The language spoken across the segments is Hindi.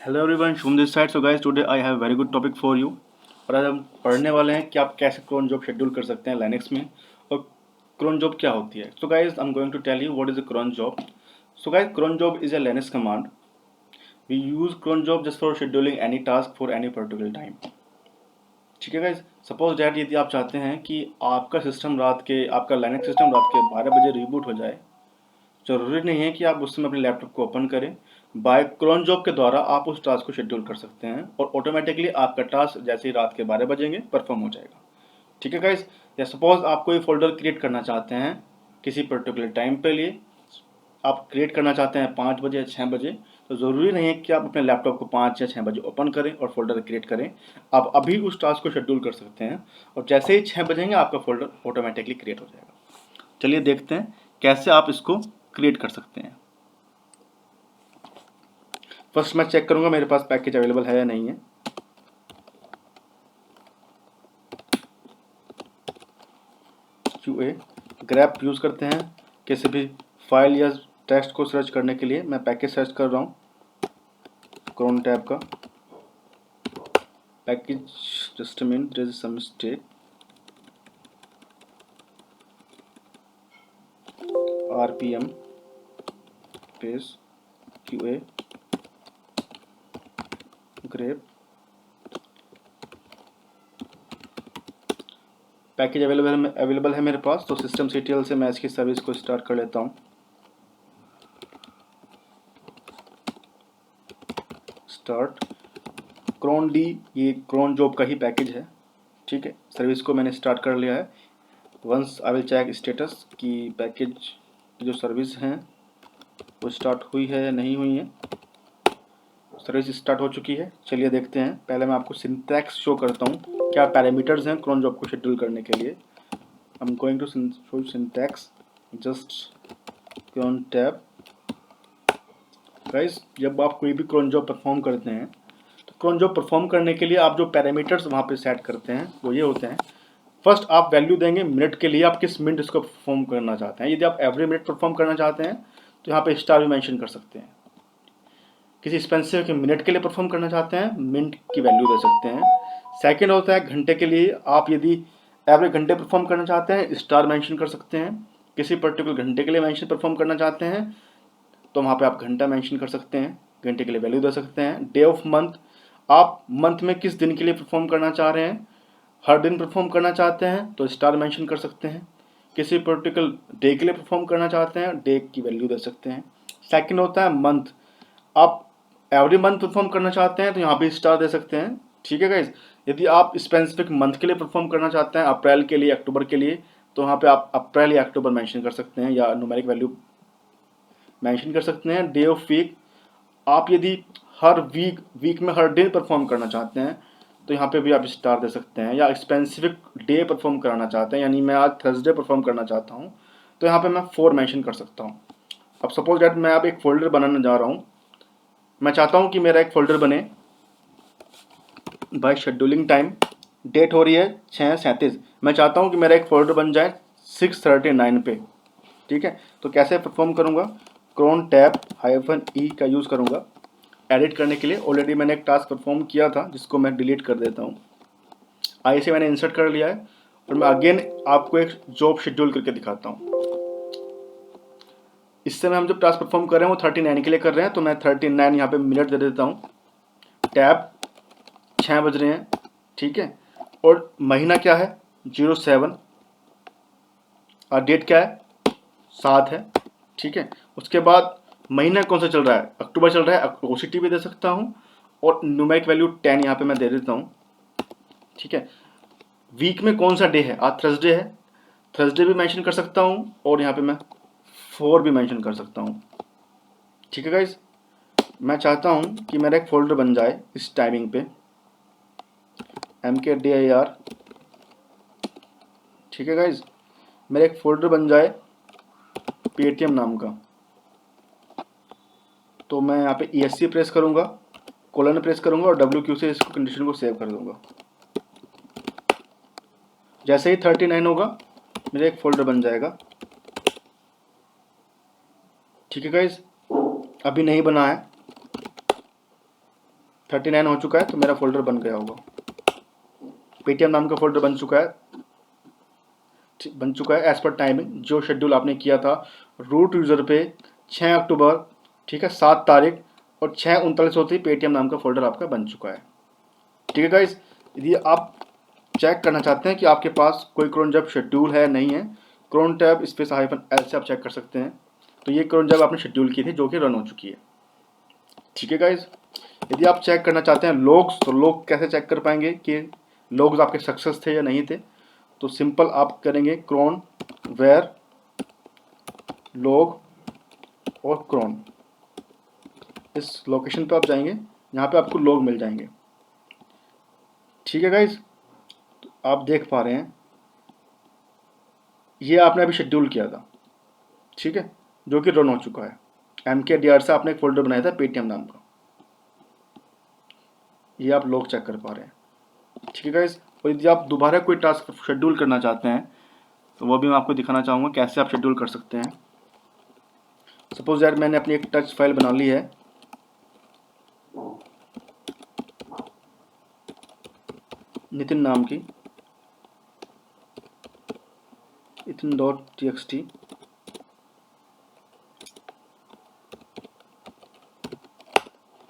Hello everyone, Shubham this side. So guys, today I have very good topic for you. और आज हम पढ़ने वाले हैं कि आप कैसे क्रोन जॉब शेड्यूल कर सकते हैं लाइनेक्स में, और क्रोन जॉब क्या होती है। So guys, I am going to tell you what is a cron job. So guys, cron job is a Linux command. We use cron job just for scheduling any task for any particular time. ठीक है गाइस, सपोज डैट यदि आप चाहते हैं कि आपका लाइनेक्स सिस्टम रात के 12 बजे रिबूट हो जाए, ज़रूरी नहीं है कि आप उस समय अपने लैपटॉप को ओपन करें। बाय क्रोन जॉब के द्वारा आप उस टास्क को शेड्यूल कर सकते हैं और ऑटोमेटिकली आपका टास्क जैसे ही रात के 12 बजेंगे परफॉर्म हो जाएगा। ठीक है गाइस, या सपोज आप कोई फोल्डर क्रिएट करना चाहते हैं किसी पर्टिकुलर टाइम पे लिए, आप क्रिएट करना चाहते हैं 5 बजे या 6 बजे, तो ज़रूरी नहीं है कि आप अपने लैपटॉप को 5 या 6 बजे ओपन करें और फोल्डर क्रिएट करें। आप अभी उस टास्क को शेड्यूल कर सकते हैं और जैसे ही 6 बजेंगे आपका फोल्डर ऑटोमेटिकली क्रिएट हो जाएगा। चलिए देखते हैं कैसे आप इसको क्रिएट कर सकते हैं। फर्स्ट मैं चेक करूंगा मेरे पास पैकेज अवेलेबल है या नहीं है। QA ग्रैप यूज़ करते हैं किसी भी फाइल या टेक्स्ट को सर्च करने के लिए। मैं पैकेज सर्च कर रहा हूँ क्रोन टैब का package. Just minute, there is some mistake. RPM page QA grep package available है मेरे पास। तो सिस्टम CTL से मैं इसकी सर्विस को स्टार्ट कर लेता हूँ। स्टार्ट क्रोन डी, ये क्रोन जॉब का ही पैकेज है। ठीक है, सर्विस को मैंने स्टार्ट कर लिया है। Once I will check status कि पैकेज की जो सर्विस हैं वो स्टार्ट हुई है या नहीं हुई है। सर्विस स्टार्ट हो चुकी है। चलिए देखते हैं। पहले मैं आपको सिंटैक्स शो करता हूँ, क्या पैरामीटर्स हैं क्रोन जॉब को शेड्यूल करने के लिए। I am going to show syntax just crontab. Guys, जब आप कोई भी क्रोन जॉब परफॉर्म करते हैं तो क्रोन जॉब परफॉर्म करने के लिए आप जो पैरामीटर्स वहाँ पे सेट करते हैं वो ये होते हैं। फर्स्ट आप वैल्यू देंगे मिनट के लिए, आप किस मिनट इसको परफॉर्म करना चाहते हैं। यदि आप एवरी मिनट परफॉर्म करना चाहते हैं तो यहाँ पे स्टार भी मेंशन कर सकते हैं। किसी स्पेसिफिक मिनट के लिए परफॉर्म करना चाहते हैं, मिनट की वैल्यू दे सकते हैं। सेकंड होता है घंटे के लिए, आप यदि एवरेज घंटे परफॉर्म करना चाहते हैं स्टार मेंशन कर सकते हैं। किसी पर्टिकुलर घंटे के लिए मेंशन परफॉर्म करना चाहते हैं तो वहाँ पे आप घंटा मेंशन कर सकते हैं, घंटे के लिए वैल्यू दे सकते हैं। डे ऑफ मंथ, आप मंथ में किस दिन के लिए परफॉर्म करना चाह रहे हैं, हर दिन परफॉर्म करना चाहते हैं तो स्टार मेंशन कर सकते हैं। किसी पर्टिकुलर डे के लिए परफॉर्म करना चाहते हैं, डे की वैल्यू दे सकते हैं। सेकंड होता है मंथ, आप एवरी मंथ परफॉर्म करना चाहते हैं तो यहाँ पे स्टार दे सकते हैं। ठीक है गाइज, यदि आप स्पेसिफिक मंथ के लिए परफॉर्म करना चाहते हैं, अप्रैल के लिए, अक्टूबर के लिए, तो वहाँ पे आप अप्रैल या अक्टूबर मेंशन कर सकते हैं या न्यूमेरिक वैल्यू मेंशन कर सकते हैं। डे ऑफ वीक, आप यदि हर वीक में हर डे परफॉर्म करना चाहते हैं तो यहाँ पे भी आप स्टार दे सकते हैं। या स्पेसिफिक डे परफॉर्म कराना चाहते हैं, यानी मैं आज थर्सडे परफॉर्म करना चाहता हूँ तो यहाँ पे मैं 4 मेंशन कर सकता हूँ। अब सपोज दैट मैं अब एक फोल्डर बनाने जा रहा हूँ। मैं चाहता हूँ कि मेरा एक फोल्डर बने बाय शेड्यूलिंग टाइम। डेट हो रही है 6/37। मैं चाहता हूँ कि मेरा एक फोल्डर बन जाए 6:39 पे। ठीक है, तो कैसे परफॉर्म करूँगा, क्रोन टैब -E का यूज़ करूँगा एडिट करने के लिए। ऑलरेडी मैंने एक टास्क परफॉर्म किया था जिसको मैं डिलीट कर देता हूँ। आई से मैंने इंसर्ट कर लिया है और मैं अगेन आपको एक जॉब शेड्यूल करके दिखाता हूँ। इस समय हम जो टास्क परफॉर्म कर रहे हैं वो 39 के लिए कर रहे हैं, तो मैं 39 यहाँ पे मिनट दे देता हूँ। टैब 6 बज रहे हैं। ठीक है, और महीना क्या है 07 और डेट क्या है 7 है। ठीक है, उसके बाद महीना कौन सा चल रहा है, अक्टूबर चल रहा है, OCT भी दे सकता हूँ और न्यूमेरिक वैल्यू 10 यहाँ पे मैं दे देता हूँ। ठीक है, वीक में कौन सा डे है, आज थर्सडे है, थर्सडे भी मेंशन कर सकता हूँ और यहाँ पे मैं 4 भी मेंशन कर सकता हूँ। ठीक है गाइज, मैं चाहता हूँ कि मेरा एक फोल्डर बन जाए इस टाइमिंग पे MKDIR। ठीक है गाइज, मेरा एक फोल्डर बन जाए पेटीएम नाम का, तो मैं यहाँ पे ESC प्रेस करूँगा, कोलन प्रेस करूँगा और WQ से इसको कंडीशन को सेव कर दूँगा। जैसे ही 39 होगा मेरा एक फोल्डर बन जाएगा। ठीक है गाइज, अभी नहीं बना है। 39 हो चुका है, तो मेरा फोल्डर बन गया होगा। पेटीएम नाम का फोल्डर बन चुका है, एज पर टाइमिंग जो शेड्यूल आपने किया था रूट यूज़र पे 6 अक्टूबर, ठीक है, 7 तारीख और 6:39 होती पेटीएम नाम का फोल्डर आपका बन चुका है। ठीक है गाइज, यदि आप चेक करना चाहते हैं कि आपके पास कोई क्रोन जॉब शेड्यूल है नहीं है, क्रोन टैब स्पेस -L से आप चेक कर सकते हैं। तो ये क्रोन जॉब आपने शेड्यूल की थी जो कि रन हो चुकी है। ठीक है गाइज, यदि आप चेक करना चाहते हैं लॉग्स, तो लॉग कैसे चेक कर पाएंगे कि लॉग्स आपके सक्सेस थे या नहीं थे? तो सिंपल आप करेंगे क्रोन वेयर लॉग और क्रोन, इस लोकेशन पे आप जाएंगे, यहाँ पे आपको लॉग मिल जाएंगे। ठीक है गाइज, तो आप देख पा रहे हैं ये आपने अभी शेड्यूल किया था, ठीक है, जो कि रन हो चुका है। MKDR से आपने एक फोल्डर बनाया था पेटीएम नाम का, ये आप लॉग चेक कर पा रहे हैं। ठीक है गाइज, और यदि आप दोबारा कोई टास्क शेड्यूल करना चाहते हैं तो वो भी मैं आपको दिखाना चाहूँगा कैसे आप शेड्यूल कर सकते हैं। सपोज यार मैंने अपनी एक टच फाइल बना ली है, नितिन नाम की, nitin.txt,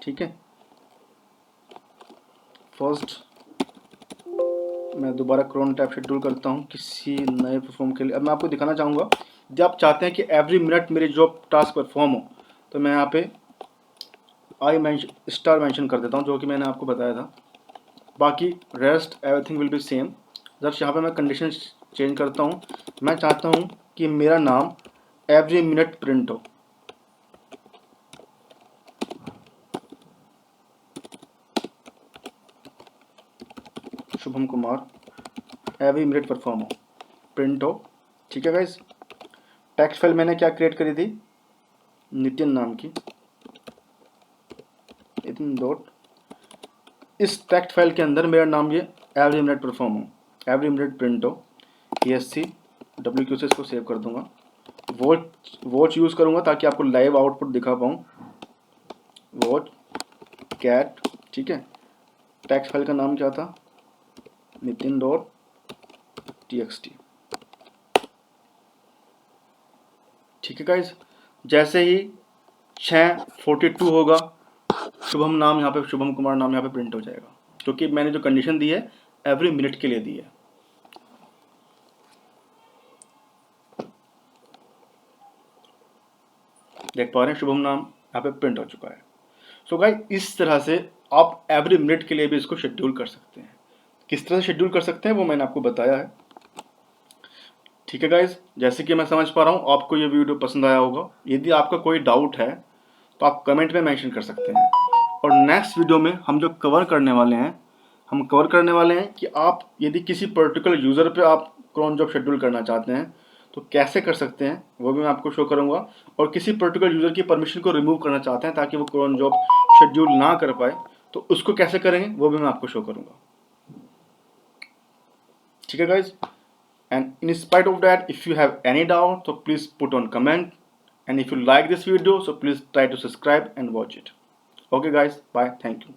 ठीक है। फर्स्ट मैं दोबारा क्रोन टैब शेड्यूल करता हूँ किसी नए परफॉर्म के लिए। अब मैं आपको दिखाना चाहूँगा जब आप चाहते हैं कि एवरी मिनट मेरी जॉब टास्क परफॉर्म हो, तो मैं यहाँ पे स्टार मेंशन कर देता हूँ जो कि मैंने आपको बताया था। बाकी rest everything will be same. जब यहाँ पे मैं कंडीशन चेंज करता हूँ, मैं चाहता हूँ कि मेरा नाम एवरी मिनट प्रिंट हो, Shubham Kumar, every minute perform हो, प्रिंट हो। ठीक है गाइज, टेक्स्ट फाइल मैंने क्या क्रिएट करी थी, नितिन नाम की, नितिन डॉट, इस टेक्स्ट फाइल के अंदर मेरा नाम ये एवरी मिनट परफॉर्म हो, एवरी मिनट प्रिंट हो, ESC WQ से इसको सेव कर दूंगा। वॉच यूज़ करूंगा ताकि आपको लाइव आउटपुट दिखा पाऊँ, वॉच कैट, ठीक है। टेक्स्ट फाइल का नाम क्या था, nitin.txt। ठीक है गाइज, जैसे ही 6:42 होगा, शुभम नाम यहाँ पे, शुभम कुमार नाम यहाँ पे प्रिंट हो जाएगा, क्योंकि मैंने जो कंडीशन दी है एवरी मिनट के लिए दी है। देख पा रहे हैं शुभम नाम यहाँ पे प्रिंट हो चुका है। सो गाइज, इस तरह से आप एवरी मिनट के लिए भी इसको शेड्यूल कर सकते हैं। किस तरह से शेड्यूल कर सकते हैं वो मैंने आपको बताया है। ठीक है गाइज, जैसे कि मैं समझ पा रहा हूँ आपको ये वीडियो पसंद आया होगा। यदि आपका कोई डाउट है तो आप कमेंट में मेंशन कर सकते हैं। और नेक्स्ट वीडियो में हम जो कवर करने वाले हैं कि आप यदि किसी पर्टिकुलर यूज़र पे आप क्रोन जॉब शेड्यूल करना चाहते हैं तो कैसे कर सकते हैं, वो भी मैं आपको शो करूँगा। और किसी पर्टिकुलर यूज़र की परमिशन को रिमूव करना चाहते हैं ताकि वो क्रोन जॉब शेड्यूल ना कर पाए, तो उसको कैसे करेंगे वो भी मैं आपको शो करूँगा। ठीक है guys, and in spite of that, if you have any doubt, so please put on comment, and if you like this video, so please try to subscribe and watch it. Okay guys, bye, thank you.